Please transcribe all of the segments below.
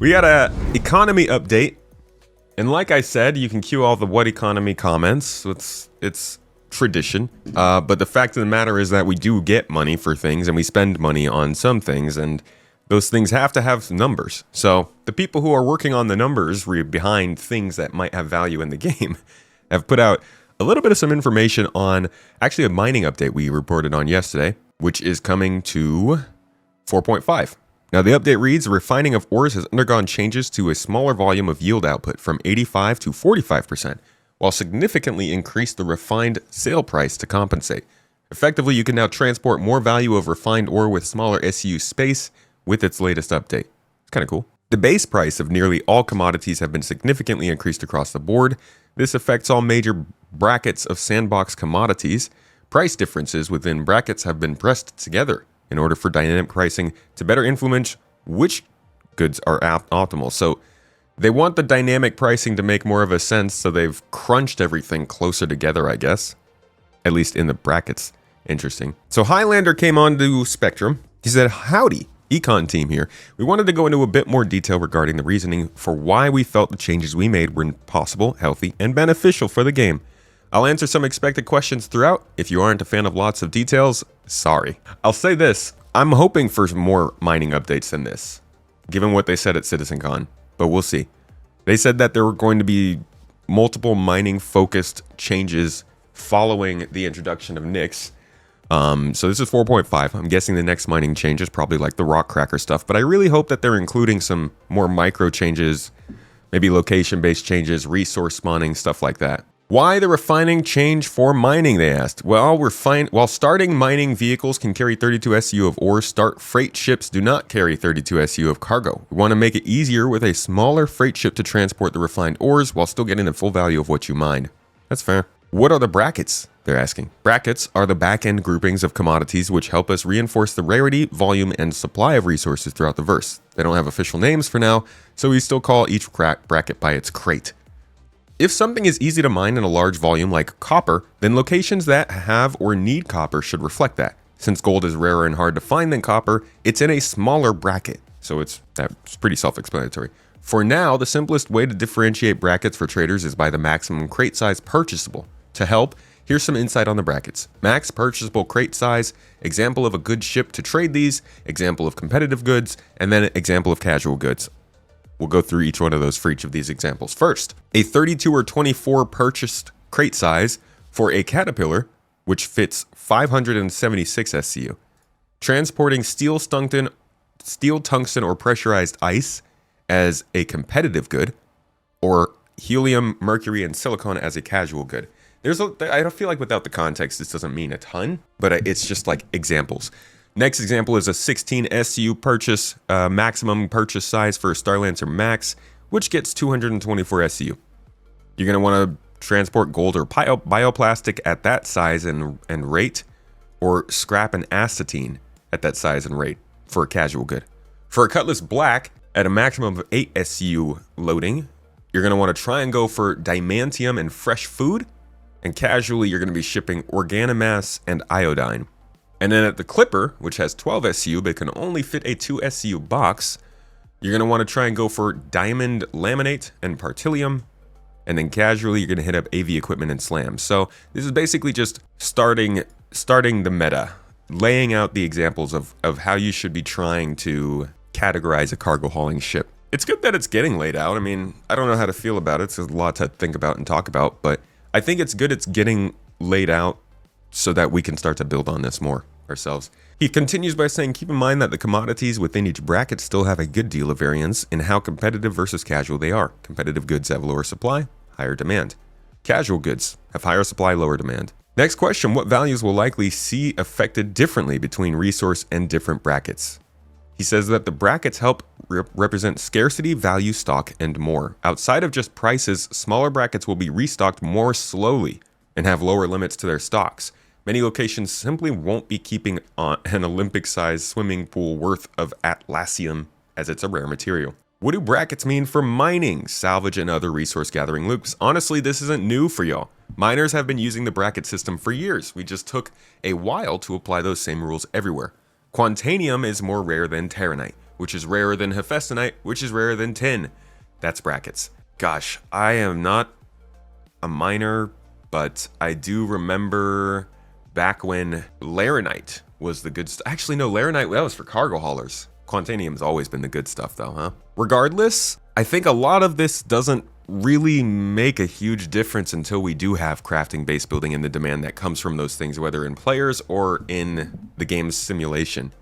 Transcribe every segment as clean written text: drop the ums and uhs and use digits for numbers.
We got a economy update, and like I said, you can cue all the what economy comments. It's tradition, but the fact of the matter is that we do get money for things, and we spend money on some things, and those things have to have numbers. So the people who are working on the numbers behind things that might have value in the game have put out a little bit of some information on actually a mining update we reported on yesterday, which is coming to 4.5. Now, the update reads, the refining of ores has undergone changes to a smaller volume of yield output from 85 to 45%, while significantly increased the refined sale price to compensate. Effectively, you can now transport more value of refined ore with smaller SU space with its latest update. It's kind of cool. The base price of nearly all commodities have been significantly increased across the board. This affects all major brackets of sandbox commodities. Price differences within brackets have been pressed together in order for dynamic pricing to better influence which goods are optimal. So they want the dynamic pricing to make more of a sense, so they've crunched everything closer together, I guess. At least in the brackets. Interesting. So Highlander came on to Spectrum. He said, howdy, Econ team here. We wanted to go into a bit more detail regarding the reasoning for why we felt the changes we made were possible, healthy, and beneficial for the game. I'll answer some expected questions throughout. If you aren't a fan of lots of details, sorry. I'll say this, I'm hoping for more mining updates than this, given what they said at CitizenCon, but we'll see. They said that there were going to be multiple mining-focused changes following the introduction of Nyx. So this is 4.5. I'm guessing the next mining change is probably like the rock cracker stuff, but I really hope that they're including some more micro changes, maybe location-based changes, resource spawning, stuff like that. Why the refining change for mining, they asked. Well, while starting mining vehicles can carry 32 SU of ore, start freight ships do not carry 32 SU of cargo. We want to make it easier with a smaller freight ship to transport the refined ores while still getting the full value of what you mined. That's fair. What are the brackets? They're asking. Brackets are the back-end groupings of commodities which help us reinforce the rarity, volume, and supply of resources throughout the verse. They don't have official names for now, so we still call each bracket by its crate. If something is easy to mine in a large volume like copper, then locations that have or need copper should reflect that. Since gold is rarer and hard to find than copper, it's in a smaller bracket, so it's pretty self-explanatory. For now, the simplest way to differentiate brackets for traders is by the maximum crate size purchasable. To help, here's some insight on the brackets. Max purchasable crate size, example of a good ship to trade these, example of competitive goods, and then example of casual goods. We'll go through each one of those for each of these examples. First, a 32 or 24 purchased crate size for a Caterpillar, which fits 576 SCU. Transporting steel, tungsten, or pressurized ice as a competitive good, or helium, mercury, and silicon as a casual good. I don't feel like without the context, this doesn't mean a ton, but it's just like examples. Next example is a 16 SU purchase, maximum purchase size for a Starlancer Max, which gets 224 SU. You're going to want to transport gold or bioplastic at that size and rate, or scrap and astatine at that size and rate for a casual good. For a Cutlass Black, at a maximum of 8 SU loading, you're going to want to try and go for diamantium and fresh food, and casually you're going to be shipping organomass and iodine. And then at the Clipper, which has 12 SU but can only fit a 2 SU box, you're going to want to try and go for diamond laminate and partilium. And then casually, you're going to hit up AV equipment and slam. So this is basically just starting the meta, laying out the examples of how you should be trying to categorize a cargo hauling ship. It's good that it's getting laid out. I mean, I don't know how to feel about it. It's a lot to think about and talk about, but I think it's good it's getting laid out so that we can start to build on this more ourselves. He continues by saying, keep in mind that the commodities within each bracket still have a good deal of variance in how competitive versus casual they are. Competitive goods have lower supply, higher demand. Casual goods have higher supply, lower demand. Next question, what values will likely see affected differently between resource and different brackets? He says that the brackets help represent scarcity, value, stock, and more. Outside of just prices, smaller brackets will be restocked more slowly and have lower limits to their stocks. Many locations simply won't be keeping an Olympic-sized swimming pool worth of Atlassium, as it's a rare material. What do brackets mean for mining, salvage, and other resource gathering loops? Honestly, this isn't new for y'all. Miners have been using the bracket system for years. We just took a while to apply those same rules everywhere. Quantanium is more rare than Terranite. which is rarer than Hephaestonite, which is rarer than tin. That's brackets. Gosh, I am not a miner, but I do remember back when Laranite was the good stuff. Actually, no, Laranite, that was for cargo haulers. Quantanium's always been the good stuff though, huh? Regardless, I think a lot of this doesn't really make a huge difference until we do have crafting, base building, and the demand that comes from those things, whether in players or in the game's simulation.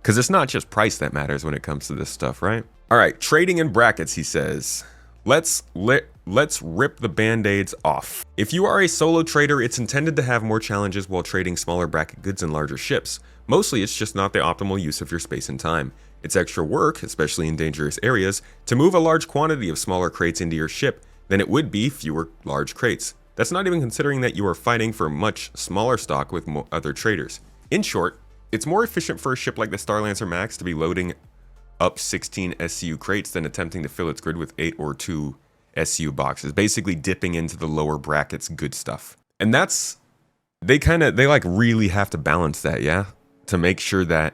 Because it's not just price that matters when it comes to this stuff, right? All right, trading in brackets, he says. Let's rip the band-aids off. If you are a solo trader, it's intended to have more challenges while trading smaller bracket goods and larger ships. Mostly, it's just not the optimal use of your space and time. It's extra work, especially in dangerous areas, to move a large quantity of smaller crates into your ship than it would be fewer large crates. That's not even considering that you are fighting for much smaller stock with other traders. In short, it's more efficient for a ship like the Starlancer Max to be loading up 16 SCU crates than attempting to fill its grid with 8 or 2 SCU boxes, basically dipping into the lower brackets good stuff. And that's, they like really have to balance that, yeah? To make sure that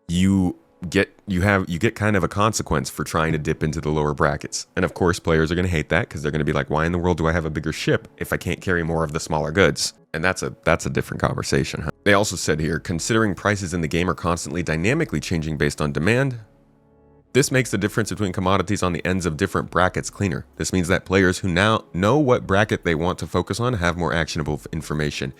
you get kind of a consequence for trying to dip into the lower brackets. And of course, players are going to hate that because they're going to be like, why in the world do I have a bigger ship if I can't carry more of the smaller goods? And that's a different conversation, huh? They also said here, considering prices in the game are constantly dynamically changing based on demand, this makes the difference between commodities on the ends of different brackets cleaner. This means that players who now know what bracket they want to focus on have more actionable information.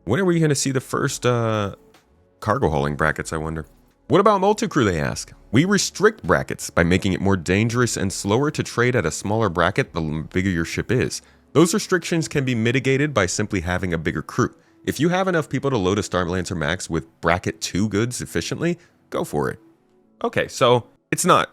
When are we going to see the first cargo hauling brackets, I wonder? What about multi-crew, they ask? We restrict brackets by making it more dangerous and slower to trade at a smaller bracket the bigger your ship is. Those restrictions can be mitigated by simply having a bigger crew. If you have enough people to load a Starlancer Max with bracket 2 goods efficiently, go for it. Okay, so it's not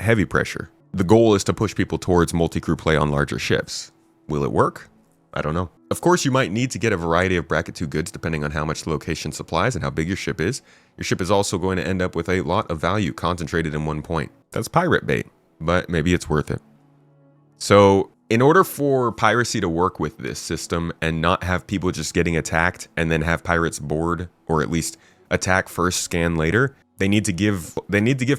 heavy pressure. The goal is to push people towards multi-crew play on larger ships. Will it work? I don't know. Of course, you might need to get a variety of bracket 2 goods depending on how much the location supplies and how big your ship is. Your ship is also going to end up with a lot of value concentrated in one point. That's pirate bait, but maybe it's worth it. So, in order for piracy to work with this system and not have people just getting attacked and then have pirates board, or at least attack first, scan later, they need to give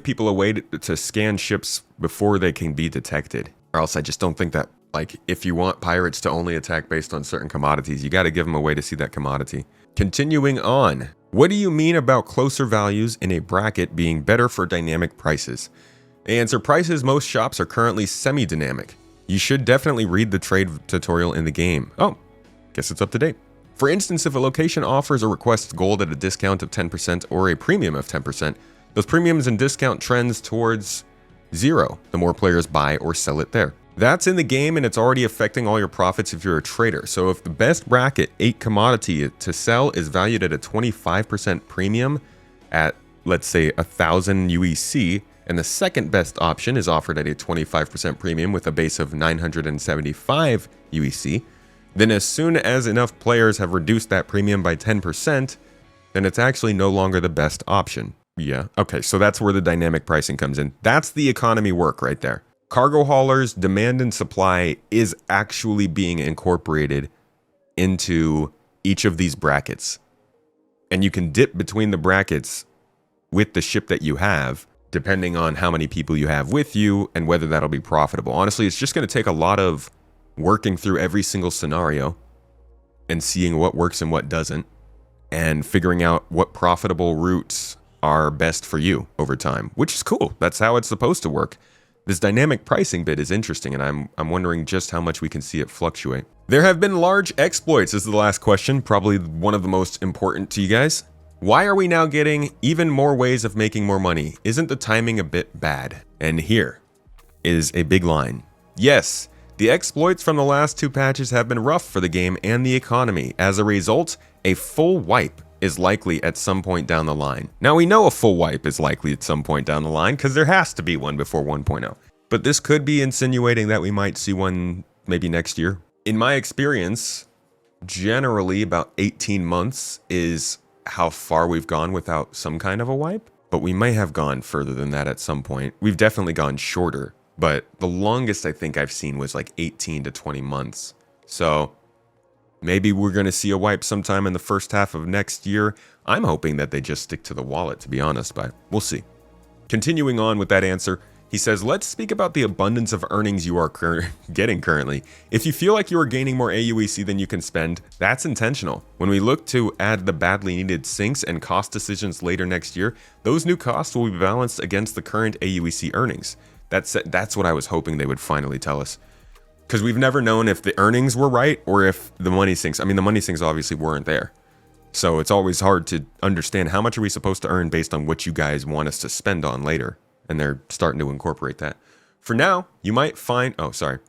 people a way to scan ships before they can be detected. Or else I just don't think that, like, if you want pirates to only attack based on certain commodities, you got to give them a way to see that commodity. Continuing on, what do you mean about closer values in a bracket being better for dynamic prices? The answer, prices most shops are currently semi-dynamic. You should definitely read the trade tutorial in the game. Oh, guess it's up to date. For instance, if a location offers or requests gold at a discount of 10% or a premium of 10%, those premiums and discount trends towards 0 the more players buy or sell it there. That's in the game and it's already affecting all your profits if you're a trader. So if the best bracket 8 commodity to sell is valued at a 25% premium at, let's say, 1,000 UEC, and the second best option is offered at a 25% premium with a base of 975 UEC, then as soon as enough players have reduced that premium by 10%, then it's actually no longer the best option. Yeah, okay, so that's where the dynamic pricing comes in. That's the economy work right there. Cargo haulers, demand and supply is actually being incorporated into each of these brackets. And you can dip between the brackets with the ship that you have, depending on how many people you have with you and whether that'll be profitable. Honestly, it's just going to take a lot of working through every single scenario and seeing what works and what doesn't, and figuring out what profitable routes are best for you over time, which is cool. That's how it's supposed to work. This dynamic pricing bit is interesting, and I'm wondering just how much we can see it fluctuate. There have been large exploits. This is the last question, probably one of the most important to you guys. Why are we now getting even more ways of making more money? Isn't the timing a bit bad? And here is a big line. Yes, the exploits from the last 2 patches have been rough for the game and the economy. As a result, a full wipe is likely at some point down the line. Now we know a full wipe is likely at some point down the line because there has to be one before 1.0. But this could be insinuating that we might see one maybe next year. In my experience, generally about 18 months is how far we've gone without some kind of a wipe, but we may have gone further than that at some point. We've definitely gone shorter, but the longest I think I've seen was like 18 to 20 months. So maybe we're going to see a wipe sometime in the first half of next year. I'm hoping that they just stick to the wallet, to be honest, but we'll see. Continuing on with that answer, he says, let's speak about the abundance of earnings you are getting currently. If you feel like you are gaining more AUEC than you can spend, that's intentional. When we look to add the badly needed sinks and cost decisions later next year, those new costs will be balanced against the current AUEC earnings. That's what I was hoping they would finally tell us. Because we've never known if the earnings were right or if the money sinks. I mean, the money sinks obviously weren't there. So it's always hard to understand how much are we supposed to earn based on what you guys want us to spend on later. And they're starting to incorporate that. For now, you might find... Oh, sorry.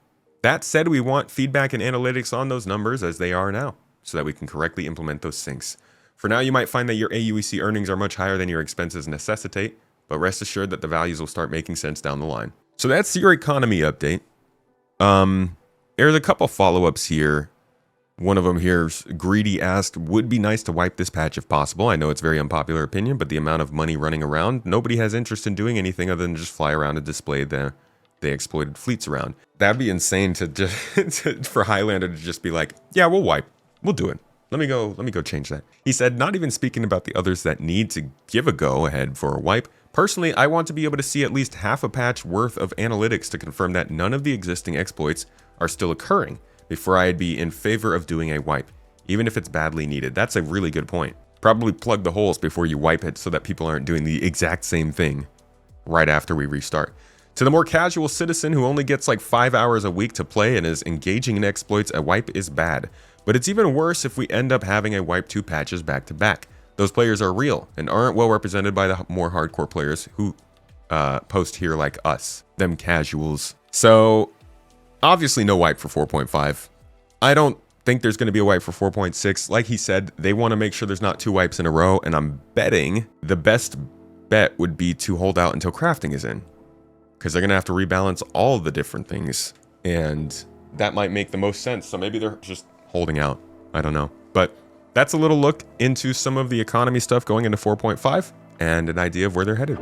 That said, we want feedback and analytics on those numbers as they are now, so that we can correctly implement those sinks. For now, you might find that your AUEC earnings are much higher than your expenses necessitate, but rest assured that the values will start making sense down the line. So that's your economy update. There's a couple follow-ups here. One of them here, Greedy asked, would be nice to wipe this patch if possible. I know it's a very unpopular opinion, but the amount of money running around, nobody has interest in doing anything other than just fly around and display the exploited fleets around. That'd be insane to just for Highlander to just be like, yeah, we'll wipe. We'll do it. Let me go change that. He said, not even speaking about the others that need to give a go ahead for a wipe. Personally, I want to be able to see at least half a patch worth of analytics to confirm that none of the existing exploits are still occurring before I'd be in favor of doing a wipe, even if it's badly needed. That's a really good point. Probably plug the holes before you wipe it so that people aren't doing the exact same thing right after we restart. To the more casual citizen who only gets like 5 hours a week to play and is engaging in exploits, a wipe is bad. But it's even worse if we end up having a wipe 2 patches back to back. Those players are real and aren't well represented by the more hardcore players who post here like us, them casuals. So obviously no wipe for 4.5. I don't think there's going to be a wipe for 4.6. Like he said, they want to make sure there's not 2 wipes in a row, and I'm betting the best bet would be to hold out until crafting is in, because they're going to have to rebalance all the different things, and that might make the most sense. So maybe they're just holding out. I don't know. But that's a little look into some of the economy stuff going into 4.5 and an idea of where they're headed.